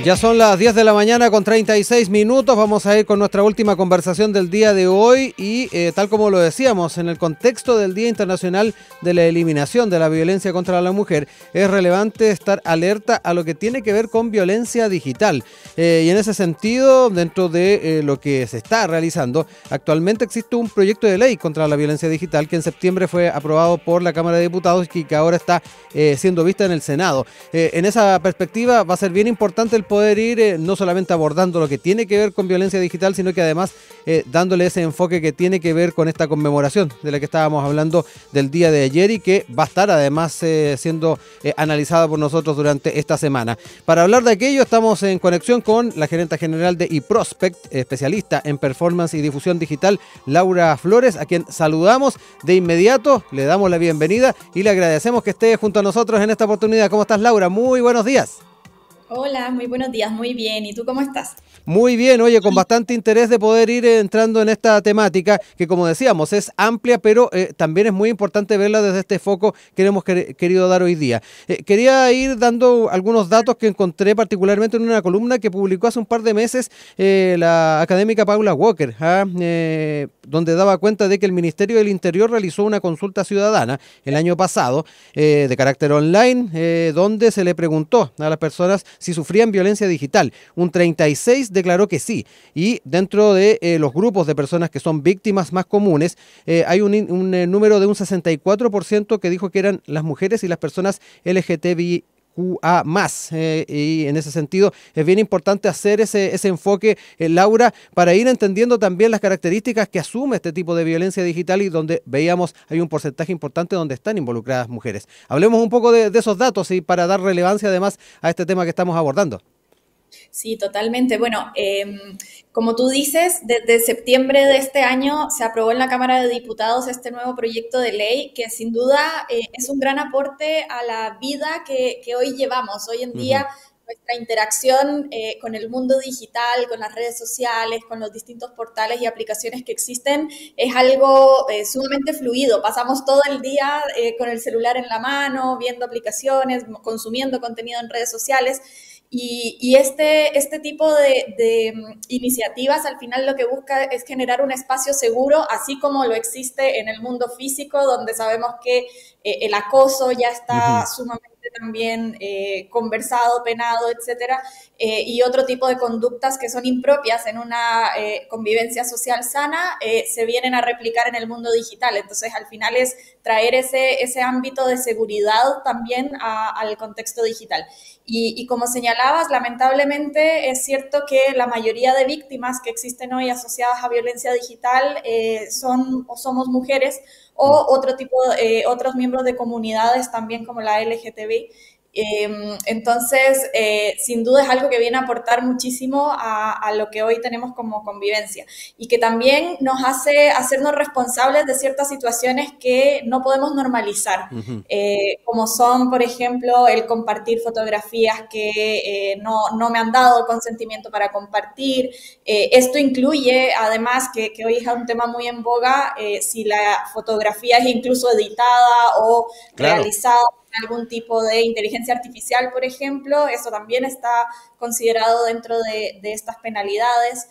Ya son las 10 de la mañana con 36 minutos. Vamos a ir con nuestra última conversación del día de hoy y tal como lo decíamos, en el contexto del Día Internacional de la Eliminación de la Violencia contra la Mujer, es relevante estar alerta a lo que tiene que ver con violencia digital. Y en ese sentido, dentro de lo que se está realizando, actualmente existe un proyecto de ley contra la violencia digital que en septiembre fue aprobado por la Cámara de Diputados y que ahora está siendo vista en el Senado. En esa perspectiva va a ser bien importante el poder ir no solamente abordando lo que tiene que ver con violencia digital, sino que además dándole ese enfoque que tiene que ver con esta conmemoración de la que estábamos hablando del día de ayer y que va a estar además siendo analizada por nosotros durante esta semana. Para hablar de aquello estamos en conexión con la gerenta general de eProspect, especialista en performance y difusión digital, Laura Flores, a quien saludamos de inmediato, le damos la bienvenida y le agradecemos que esté junto a nosotros en esta oportunidad. ¿Cómo estás, Laura? Muy buenos días. Hola, muy buenos días, muy bien. ¿Y tú cómo estás? Muy bien, oye, con bastante interés de poder ir entrando en esta temática que, como decíamos, es amplia, pero también es muy importante verla desde este foco que hemos querido dar hoy día. Quería ir dando algunos datos que encontré particularmente en una columna que publicó hace un par de meses la académica Paula Walker, donde daba cuenta de que el Ministerio del Interior realizó una consulta ciudadana el año pasado de carácter online, donde se le preguntó a las personas si sufrían violencia digital. Un 36% declaró que sí, y dentro de los grupos de personas que son víctimas más comunes, hay un número de un 64% que dijo que eran las mujeres y las personas LGTBI. Y en ese sentido es bien importante hacer ese enfoque, Laura, para ir entendiendo también las características que asume este tipo de violencia digital y donde veíamos hay un porcentaje importante donde están involucradas mujeres. Hablemos un poco de esos datos y para dar relevancia además a este tema que estamos abordando. Sí, totalmente. Bueno, como tú dices, desde septiembre de este año se aprobó en la Cámara de Diputados este nuevo proyecto de ley que sin duda es un gran aporte a la vida que hoy llevamos. Hoy en día nuestra interacción con el mundo digital, con las redes sociales, con los distintos portales y aplicaciones que existen es algo sumamente fluido. Pasamos todo el día con el celular en la mano, viendo aplicaciones, consumiendo contenido en redes sociales. Y este tipo de iniciativas al final lo que busca es generar un espacio seguro, así como lo existe en el mundo físico, donde sabemos que el acoso ya está sumamente también conversado, penado, etcétera, y otro tipo de conductas que son impropias en una convivencia social sana, se vienen a replicar en el mundo digital. Entonces, al final es traer ese ámbito de seguridad también al contexto digial. Y como señalabas, lamentablemente es cierto que la mayoría de víctimas que existen hoy asociadas a violencia digital son o somos mujeres o otros miembros de comunidades también como la LGTBI. Entonces, sin duda es algo que viene a aportar muchísimo a lo que hoy tenemos como convivencia y que también nos hace hacernos responsables de ciertas situaciones que no podemos normalizar, como son, por ejemplo, el compartir fotografías que no me han dado consentimiento para compartir. Esto incluye, además, que hoy es un tema muy en boga, si la fotografía es incluso editada o realizada algún tipo de inteligencia artificial, por ejemplo, eso también está considerado dentro de estas penalidades,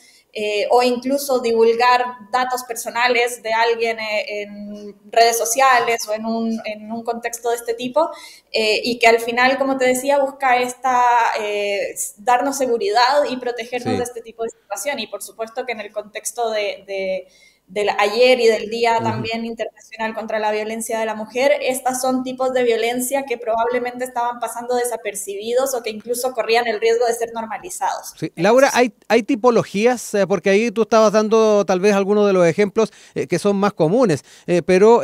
o incluso divulgar datos personales de alguien en redes sociales o en un contexto de este tipo, y que al final, como te decía, busca darnos seguridad y protegernos de este tipo de situación. Y por supuesto que en el contexto del ayer y del Día también Internacional contra la Violencia de la Mujer, estas son tipos de violencia que probablemente estaban pasando desapercibidos o que incluso corrían el riesgo de ser normalizados. Sí. Laura, ¿hay tipologías? Porque ahí tú estabas dando tal vez algunos de los ejemplos que son más comunes, pero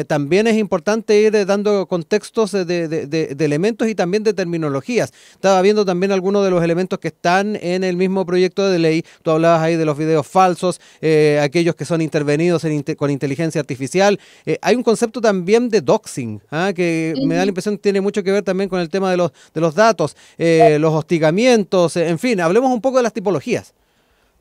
también es importante ir dando contextos de elementos y también de terminologías. Estaba viendo también algunos de los elementos que están en el mismo proyecto de ley. Tú hablabas ahí de los videos falsos, aquellos que son intervenidos con inteligencia artificial. Hay un concepto también de doxing, que me da la impresión que tiene mucho que ver también con el tema de los datos, los hostigamientos, en fin, hablemos un poco de las tipologías.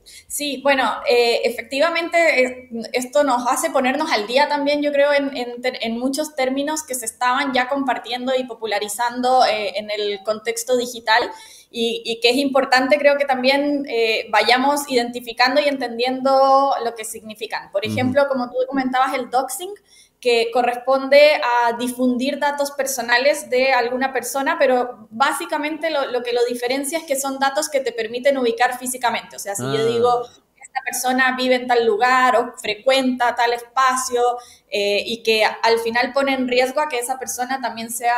Sí, bueno, efectivamente esto nos hace ponernos al día también, yo creo, en muchos términos que se estaban ya compartiendo y popularizando en el contexto digital y que es importante, creo que también vayamos identificando y entendiendo lo que significan. Por Ujú. ejemplo, como tú comentabas, el doxing, que corresponde a difundir datos personales de alguna persona, pero básicamente lo que lo diferencia es que son datos que te permiten ubicar físicamente. O sea, si yo digo, Ah. esta persona vive en tal lugar o frecuenta tal espacio y que al final pone en riesgo a que esa persona también sea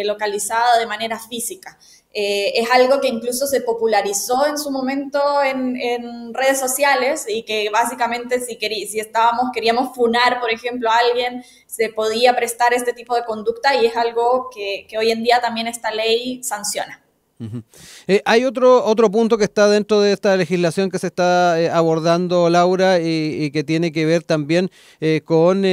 localizada de manera física. Es algo que incluso se popularizó en su momento en redes sociales y que básicamente si queríamos funar, por ejemplo, a alguien, se podía prestar este tipo de conducta y es algo que hoy en día también esta ley sanciona. Ujú. Hay otro punto que está dentro de esta legislación que se está abordando, Laura, y que tiene que ver también con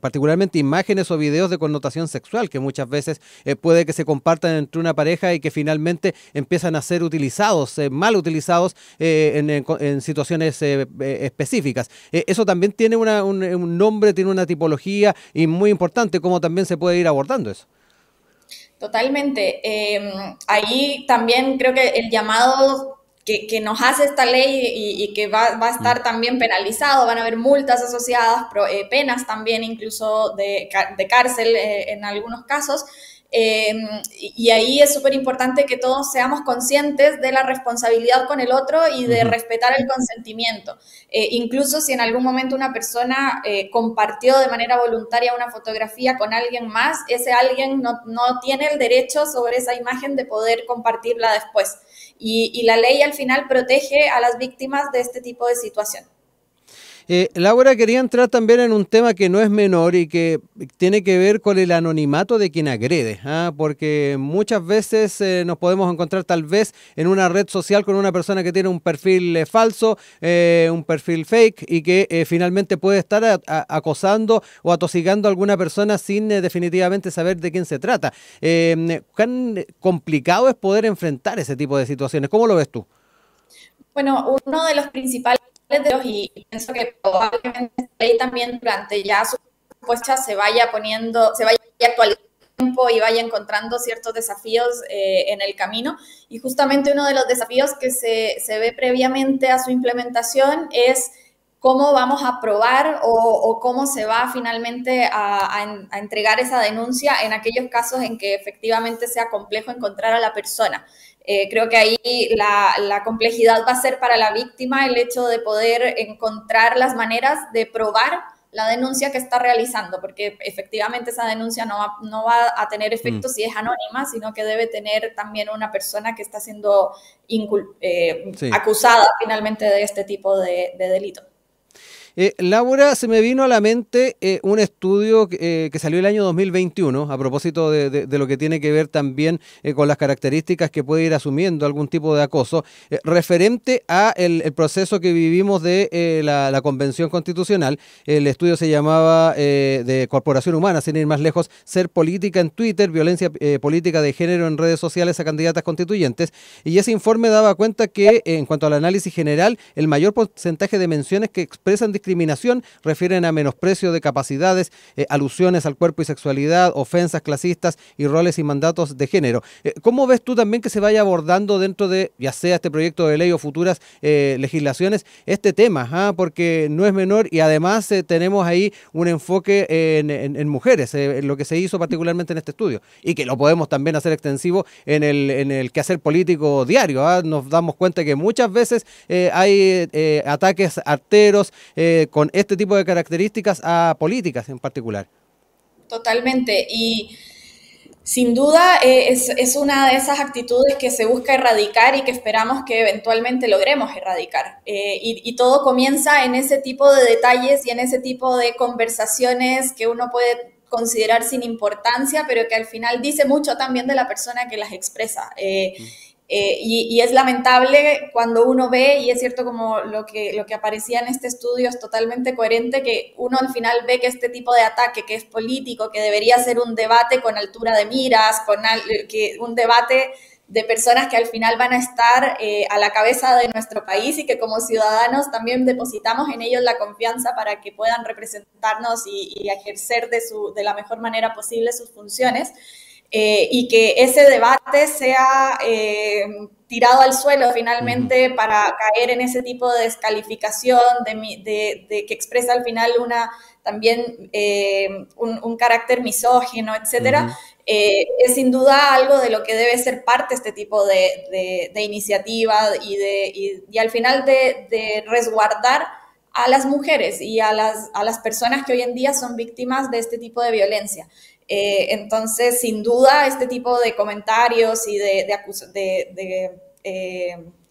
particularmente imágenes o videos de connotación sexual, que muchas veces puede que se compartan entre una pareja y que finalmente empiezan a ser utilizados, mal utilizados en situaciones específicas. Eso también tiene un nombre, tiene una tipología y muy importante, cómo también se puede ir abordando eso. Totalmente. Ahí también creo que el llamado que nos hace esta ley y que va a Mm. estar también penalizado, van a haber multas asociadas, penas también incluso de cárcel en algunos casos. Eh, y ahí es súper importante que todos seamos conscientes de la responsabilidad con el otro y de Ujú. respetar el consentimiento. Incluso si en algún momento una persona compartió de manera voluntaria una fotografía con alguien más, ese alguien no tiene el derecho sobre esa imagen de poder compartirla después. Y la ley al final protege a las víctimas de este tipo de situación. Laura, quería entrar también en un tema que no es menor y que tiene que ver con el anonimato de quien agrede, ¿ah? Porque muchas veces nos podemos encontrar tal vez en una red social con una persona que tiene un perfil falso, un perfil fake y que finalmente puede estar acosando o atosigando a alguna persona sin definitivamente saber de quién se trata. ¿Cuán complicado es poder enfrentar ese tipo de situaciones? ¿Cómo lo ves tú? Bueno, uno de los principales de los, y pienso que probablemente esta ley también durante ya su puesta se vaya actualizando tiempo y vaya encontrando ciertos desafíos en el camino. Y justamente uno de los desafíos que se ve previamente a su implementación es cómo vamos a probar o cómo se va finalmente a entregar esa denuncia en aquellos casos en que efectivamente sea complejo encontrar a la persona. Creo que ahí la complejidad va a ser para la víctima el hecho de poder encontrar las maneras de probar la denuncia que está realizando, porque efectivamente esa denuncia no va a tener Mm. efecto si es anónima, sino que debe tener también una persona que está siendo Sí. acusada finalmente de este tipo de delito. Laura, se me vino a la mente un estudio que salió el año 2021 a propósito de lo que tiene que ver también con las características que puede ir asumiendo algún tipo de acoso, referente a el proceso que vivimos de la Convención Constitucional. El estudio se llamaba de Corporación Humana, sin ir más lejos, Ser política en Twitter, violencia política de género en redes sociales a candidatas constituyentes. Y ese informe daba cuenta que, en cuanto al análisis general, el mayor porcentaje de menciones que expresan discriminación refieren a menosprecio de capacidades, alusiones al cuerpo y sexualidad, ofensas clasistas y roles y mandatos de género. ¿Cómo ves tú también que se vaya abordando dentro de, ya sea este proyecto de ley o futuras legislaciones, este tema? Porque no es menor y además tenemos ahí un enfoque en mujeres, en lo que se hizo particularmente en este estudio y que lo podemos también hacer extensivo en el quehacer político diario. Nos damos cuenta que muchas veces hay ataques arteros, con este tipo de características a políticas en particular. Totalmente. Y sin duda es una de esas actitudes que se busca erradicar y que esperamos que eventualmente logremos erradicar. Y todo comienza en ese tipo de detalles y en ese tipo de conversaciones que uno puede considerar sin importancia, pero que al final dice mucho también de la persona que las expresa. Y es lamentable cuando uno ve, y es cierto como lo que aparecía en este estudio es totalmente coherente, que uno al final ve que este tipo de ataque, que es político, que debería ser un debate con altura de miras, un debate de personas que al final van a estar a la cabeza de nuestro país y que como ciudadanos también depositamos en ellos la confianza para que puedan representarnos y ejercer de la mejor manera posible sus funciones. Y que ese debate sea tirado al suelo finalmente para caer en ese tipo de descalificación de que expresa al final también un carácter misógino, etcétera. Es sin duda algo de lo que debe ser parte este tipo de iniciativa y al final de resguardar a las mujeres y a las personas que hoy en día son víctimas de este tipo de violencia. Entonces, sin duda, este tipo de comentarios y de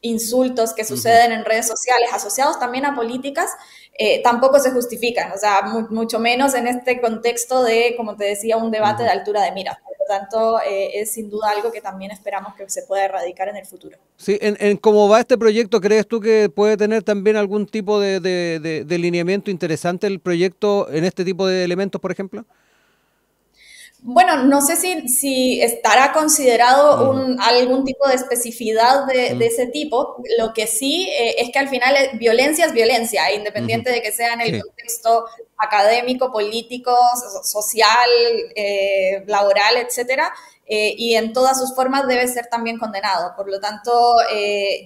insultos que suceden en redes sociales asociados también a políticas tampoco se justifican, o sea, mucho menos en este contexto de, como te decía, un debate de altura de miras. Por lo tanto, es sin duda algo que también esperamos que se pueda erradicar en el futuro. Sí, en cómo va este proyecto, ¿crees tú que puede tener también algún tipo de lineamiento interesante el proyecto en este tipo de elementos, por ejemplo? Bueno, no sé si estará considerado algún tipo de especificidad de ese tipo. Lo que sí es que al final violencia es violencia, independiente de que sea en el contexto académico, político, social, laboral, etcétera. Y en todas sus formas debe ser también condenado. Por lo tanto,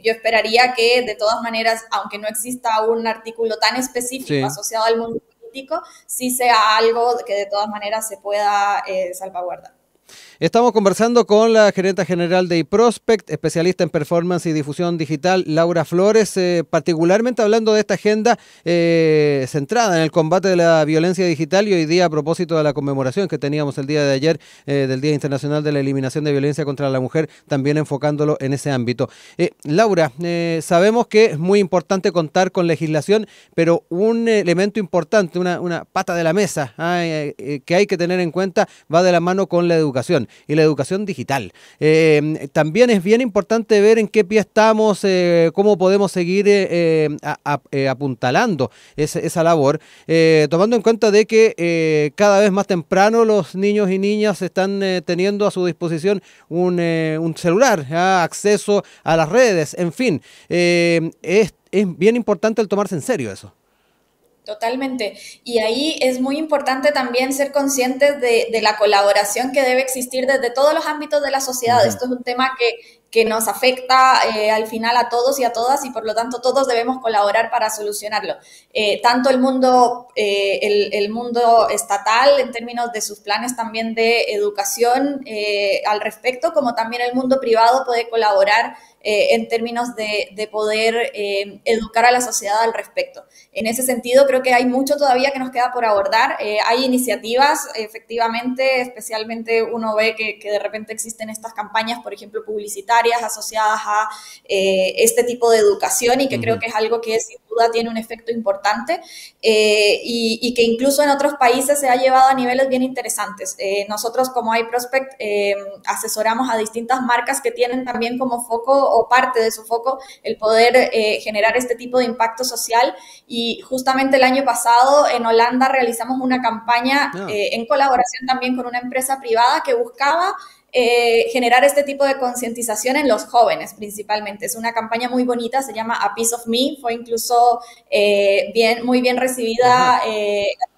yo esperaría que de todas maneras, aunque no exista un artículo tan específico asociado al mundo político, sí sea algo que de todas maneras se pueda salvaguardar. Estamos conversando con la gerenta general de iProspect, especialista en performance y difusión digital, Laura Flores, particularmente hablando de esta agenda centrada en el combate de la violencia digital y hoy día a propósito de la conmemoración que teníamos el día de ayer del Día Internacional de la Eliminación de Violencia contra la Mujer, también enfocándolo en ese ámbito. Laura, sabemos que es muy importante contar con legislación, pero un elemento importante, una pata de la mesa que hay que tener en cuenta va de la mano con la educación. Y la educación digital. También es bien importante ver en qué pie estamos, cómo podemos seguir apuntalando esa labor, tomando en cuenta de que cada vez más temprano los niños y niñas están teniendo a su disposición un celular, acceso a las redes, en fin. Es bien importante el tomarse en serio eso. Totalmente. Y ahí es muy importante también ser conscientes de la colaboración que debe existir desde todos los ámbitos de la sociedad. Esto es un tema que nos afecta al final a todos y a todas y por lo tanto todos debemos colaborar para solucionarlo. Tanto el mundo estatal en términos de sus planes también de educación al respecto, como también el mundo privado puede colaborar en términos de poder educar a la sociedad al respecto. En ese sentido, creo que hay mucho todavía que nos queda por abordar. Hay iniciativas, efectivamente, especialmente uno ve que de repente existen estas campañas, por ejemplo, publicitarias asociadas a este tipo de educación y que creo que es algo que sin duda tiene un efecto importante y que incluso en otros países se ha llevado a niveles bien interesantes. Nosotros como iProspect asesoramos a distintas marcas que tienen también como foco o parte de su foco el poder generar este tipo de impacto social y justamente el año pasado en Holanda realizamos una campaña en colaboración también con una empresa privada que buscaba generar este tipo de concientización en los jóvenes principalmente. Es una campaña muy bonita, se llama A Piece of Me, fue incluso muy bien recibida a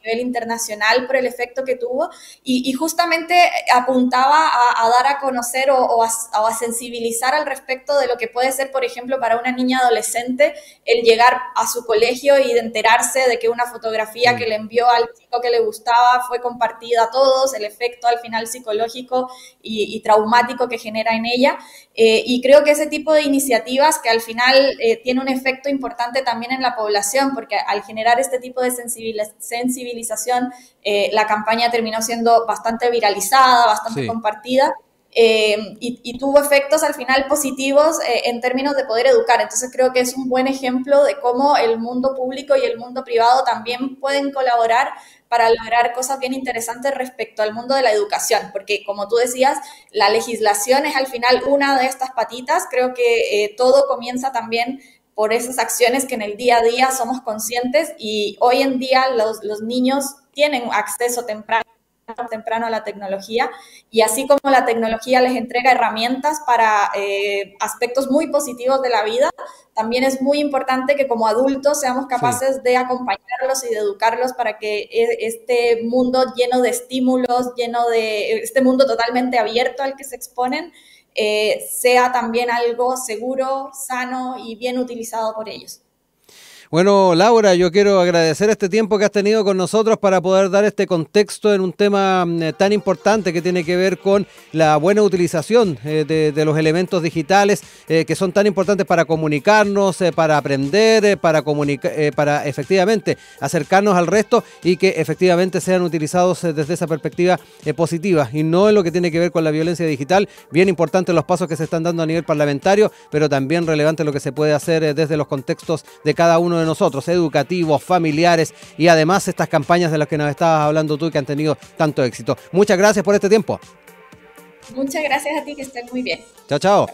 nivel internacional por el efecto que tuvo y justamente apuntaba a dar a conocer o a sensibilizar al respecto de lo que puede ser, por ejemplo, para una niña adolescente el llegar a su colegio y de enterarse de que una fotografía que le envió al chico que le gustaba fue compartida a todos, el efecto al final psicológico y traumático que genera en ella. Y creo que ese tipo de iniciativas que al final tiene un efecto importante también en la población, porque al generar este tipo de sensibilización, la campaña terminó siendo bastante viralizada, bastante compartida. Y tuvo efectos al final positivos en términos de poder educar. Entonces creo que es un buen ejemplo de cómo el mundo público y el mundo privado también pueden colaborar para lograr cosas bien interesantes respecto al mundo de la educación, porque como tú decías, la legislación es al final una de estas patitas. Creo que todo comienza también por esas acciones que en el día a día somos conscientes y hoy en día los niños tienen acceso temprano temprano a la tecnología, y así como la tecnología les entrega herramientas para aspectos muy positivos de la vida, también es muy importante que como adultos seamos capaces de acompañarlos y de educarlos para que este mundo lleno de estímulos, este mundo totalmente abierto al que se exponen, sea también algo seguro, sano y bien utilizado por ellos. Bueno, Laura, yo quiero agradecer este tiempo que has tenido con nosotros para poder dar este contexto en un tema tan importante que tiene que ver con la buena utilización de los elementos digitales que son tan importantes para comunicarnos, para aprender, para efectivamente acercarnos al resto y que efectivamente sean utilizados desde esa perspectiva positiva y no en lo que tiene que ver con la violencia digital. Bien importante los pasos que se están dando a nivel parlamentario, pero también relevante lo que se puede hacer desde los contextos de cada uno de nosotros, educativos, familiares y además estas campañas de las que nos estabas hablando tú que han tenido tanto éxito. Muchas gracias por este tiempo. Muchas gracias a ti, que estés muy bien. Chao, chao.